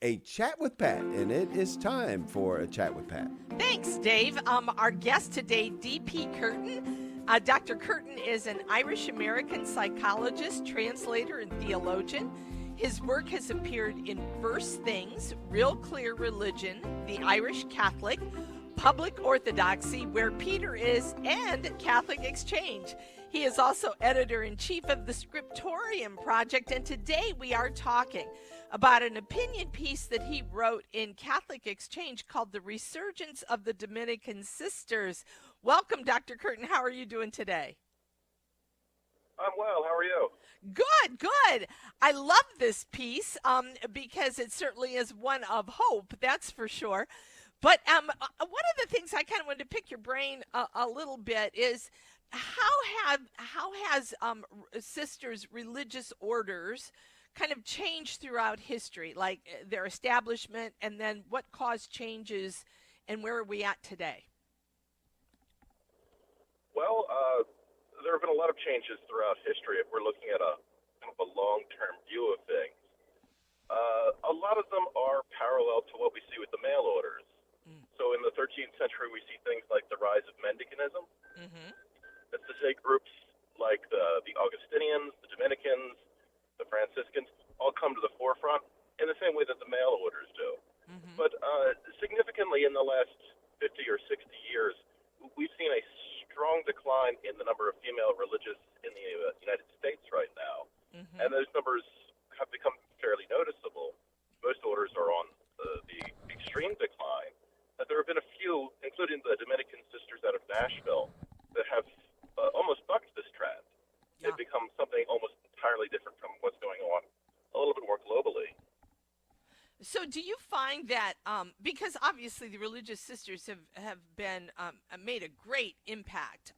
A Chat with Pat, and it is time for a Chat with Pat. Thanks, Dave. Our guest today, D.P. Curtin. Dr. Curtin is an Irish American psychologist, translator, and theologian. His work has appeared in First Things, Real Clear Religion, The Irish Catholic, Public Orthodoxy, Where Peter Is, and Catholic Exchange. He is also editor in chief of the Scriptorium Project, and today we are talking about an opinion piece that he wrote in Catholic Exchange called The Resurgence of the Dominican Sisters. Welcome, Dr. Curtin. How are you doing today? I'm well. How are you? Good, good. I love this piece because it certainly is one of hope, that's for sure. But one of the things I kind of wanted to pick your brain a little bit is how has sisters' religious orders kind of changed throughout history, like their establishment, and then what caused changes, and where are we at today? Well, there have been a lot of changes throughout history if we're looking at a kind of a long-term view of things. A lot of them are parallel to what we see with the mail orders. So in the 13th century, we see things like the rise of mendicantism. Mm-hmm. That's to say groups like the Augustinians, the Dominicans, the Franciscans all come to the forefront in the same way that the mail orders do. Mm-hmm. But significantly in the last 50 or 60 years, we've seen a strong decline in the number of female religious in the United States right now. Mm-hmm. And those numbers have become fairly noticeable. Most orders are on the extreme decline. There have been a few, including the Dominican Sisters out of Nashville, that have almost bucked this trend. Yeah. They've become something almost entirely different from what's going on a little bit more globally. So, do you find that because obviously the religious sisters have been made a great impact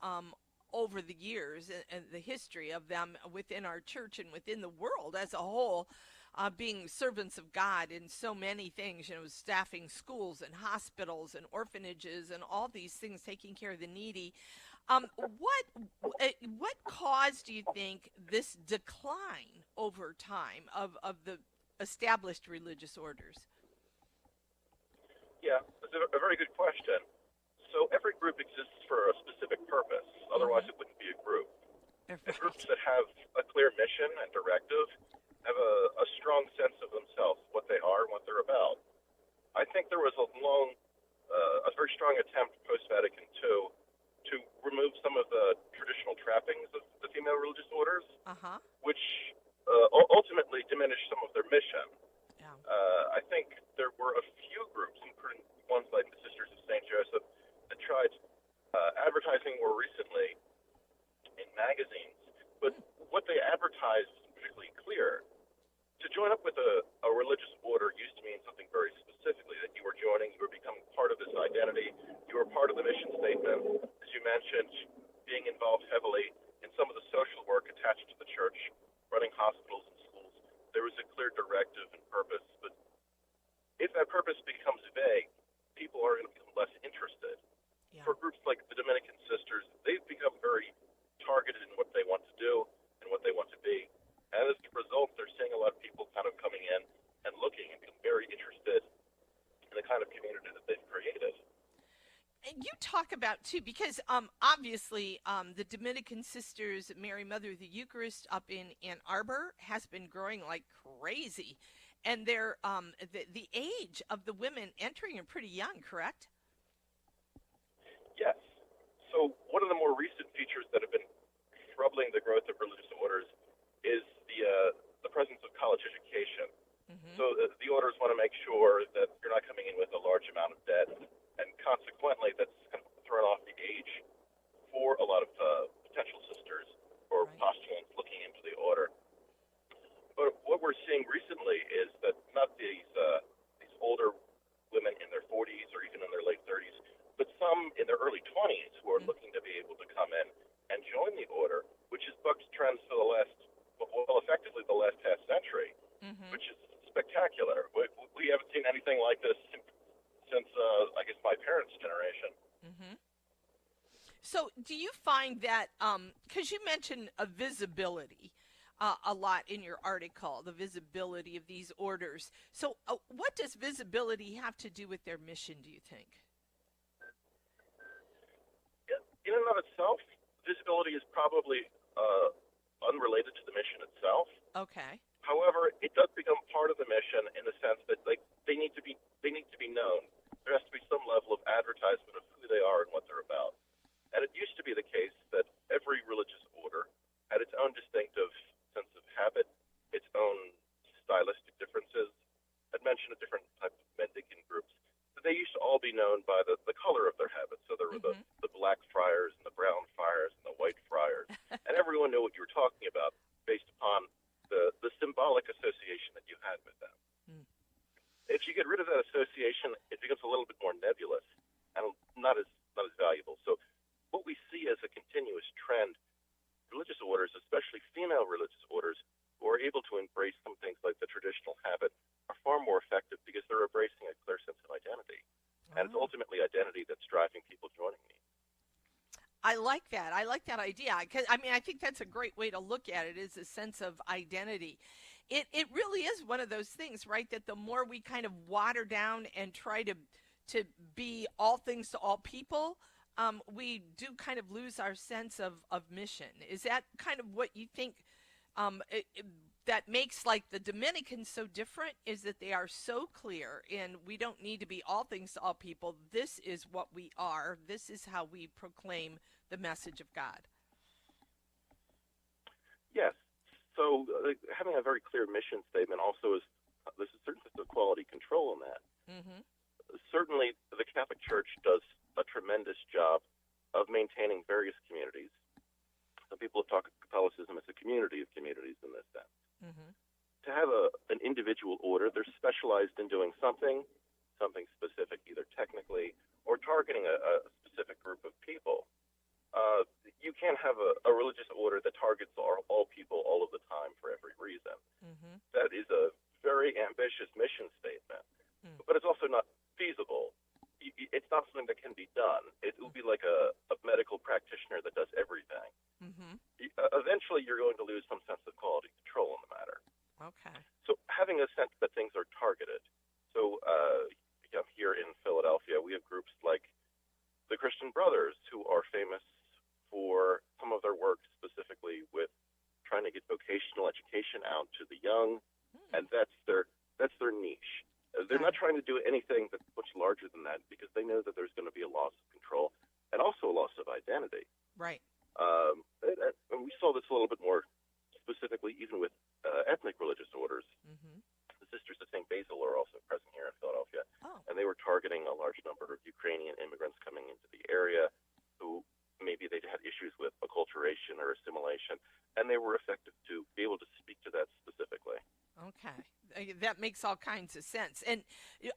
over the years and the history of them within our church and within the world as a whole, being servants of God in so many things, staffing schools and hospitals and orphanages and all these things, taking care of the needy. What caused, do you think, this decline over time of the established religious orders? Yeah, that's a very good question. So every group exists for a specific purpose. Otherwise, it wouldn't be a group. And groups that have a clear mission and directive have a strong sense of themselves, what they are and what they're about. I think there was a very strong attempt post-Vatican II to remove some of the traditional trappings of the female religious orders, which ultimately diminished some of their mission. Yeah. I think there were a few groups, including ones like the Sisters of St. Joseph, that tried advertising more recently in magazines. But what they advertised wasn't particularly clear. To join up with a religious order used to mean something very specifically, that you were joining, you were becoming part of this identity, you were part of the mission statement. As you mentioned, being involved heavily in some of the social work attached to the church, running hospitals and schools. There was a clear directive and purpose. But if that purpose becomes vague, people are going to become less interested. Yeah. For groups like the Dominican Sisters, they've become very targeted in what they want to do and what they want to be. And as a result, they're seeing a lot of people kind of coming in and looking and being very interested in the kind of community that they've created. And you talk about too, because obviously the Dominican Sisters, Mary Mother of the Eucharist up in Ann Arbor has been growing like crazy, and they're the age of the women entering are pretty young, correct? Yes. So one of the more recent features that have been troubling the growth of religious orders is the presence of college education. Mm-hmm. So the orders want to make sure that you're not coming in with a large amount of debt, and consequently, that's kind of thrown off the age for a lot of potential sisters or postulants looking into the order. But what we're seeing recently is that not these older women in their 40s or even in their late 30s, but some in their early 20s who are looking to be able to come in and join the order, which has bucked trends for effectively the last half century, which is spectacular. We haven't seen anything like this since, I guess, my parents' generation. Mm-hmm. So, do you find that, because you mentioned a visibility, a lot in your article, the visibility of these orders. So, what does visibility have to do with their mission, do you think? In and of itself, visibility is probably unrelated to the mission itself. Okay. However, it does become part of the mission in the sense that they need to be known. There has to be some level of advertisement of who they are and what they're about. And it used to be the case that every religious order had its own distinctive sense of habit, its own stylistic differences. I'd mentioned a different type of mendicant groups. But they used to all be known by the color of their habits. So there were the black friars and the brown friars and the white friars. And everyone knew what you were talking about based upon the symbolic association that you had with them. Mm. If you get rid of that association, it becomes a little bit more nebulous and not as valuable. So what we see as a continuous trend, religious orders, especially female religious orders, who are able to embrace some things like the traditional habit, are far more effective because they're embracing a clear sense of identity. And it's ultimately identity that's driving people joining me. I like that. I like that idea. I think that's a great way to look at it, is a sense of identity. It really is one of those things, right, that the more we kind of water down and try to be all things to all people, we do kind of lose our sense of mission. Is that kind of what you think that makes like the Dominicans so different, is that they are so clear and we don't need to be all things to all people. This is what we are. This is how we proclaim the message of God. Yes. So having a very clear mission statement also is, there's a certain sense of quality control in that. Mm-hmm. Certainly the Catholic Church does a tremendous job of maintaining various communities. Some people have talked of Catholicism as a community of communities in this sense. Mm-hmm. To have an individual order, they're specialized in doing something specific, either technically or targeting a specific group of people. You can't have a religious order that targets all people all of the time for every reason. Mm-hmm. That is a very ambitious mission statement, but it's also not feasible. It's not something that can be done. It will be like a medical practitioner that does everything. Mm-hmm. Eventually, you're going to lose some sense of quality control in the matter. Okay. So having a sense that things are targeted. So here in Philadelphia, we have groups like the Christian Brothers, who are famous for some of their work specifically with trying to get vocational education out to the young, and that's their niche. They're not trying to do anything that's much larger than that because they know that there's going to be a loss of control and also a loss of identity. Right. And we saw this a little bit more specifically even with ethnic religious orders. Mm-hmm. The Sisters of St. Basil are also present here in Philadelphia, and they were targeting a large number of Ukrainian immigrants coming into the area who maybe they'd had issues with acculturation or assimilation, and they were effective to be able to speak to that specifically. Okay. That makes all kinds of sense. And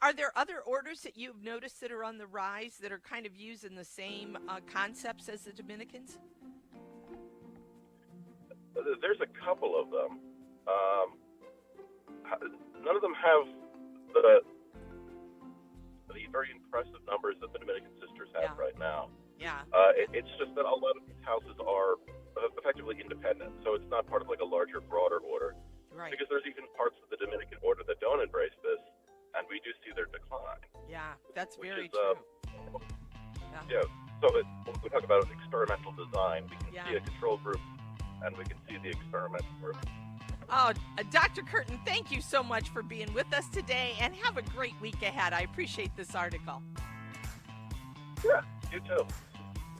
are there other orders that you've noticed that are on the rise that are kind of using the same concepts as the Dominicans? There's a couple of them. None of them have the very impressive numbers that the Dominican Sisters have right now. Yeah. It's just that a lot of these houses are effectively independent, so it's not part of like a larger, broader order. Right. Because there's even parts of the Dominican order that don't embrace this, and we do see their decline. Yeah, that's very true. Yeah. So when we talk about experimental design, we can see a control group, and we can see the experimental group. Oh, Dr. Curtin, thank you so much for being with us today, and have a great week ahead. I appreciate this article. Yeah, you too.